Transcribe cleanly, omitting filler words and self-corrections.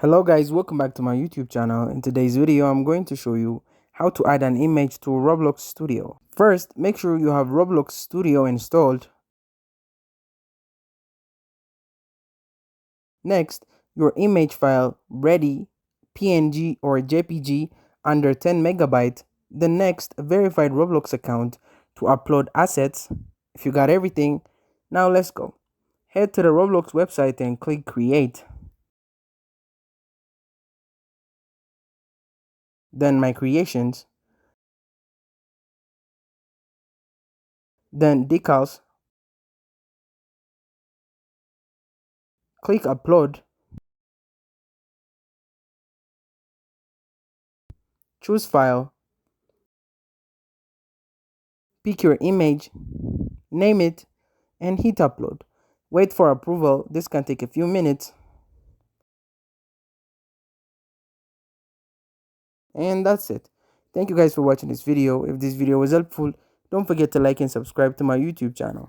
Hello guys, welcome back to my YouTube channel. In today's video, I'm going to show you how to add an image to Roblox Studio. First, make sure you have Roblox Studio installed. Next, your image file ready, PNG or JPG under 10 megabyte. Then next, a verified Roblox account to upload assets. If you got everything, now let's go. Head to the Roblox website and click create. Then my creations. Then decals. Click upload. Choose file. Pick your image, name it, and hit upload. Wait for approval. This can take a few minutes. And that's it. Thank you guys for watching this video. If this video was helpful, don't forget to like and subscribe to my YouTube channel.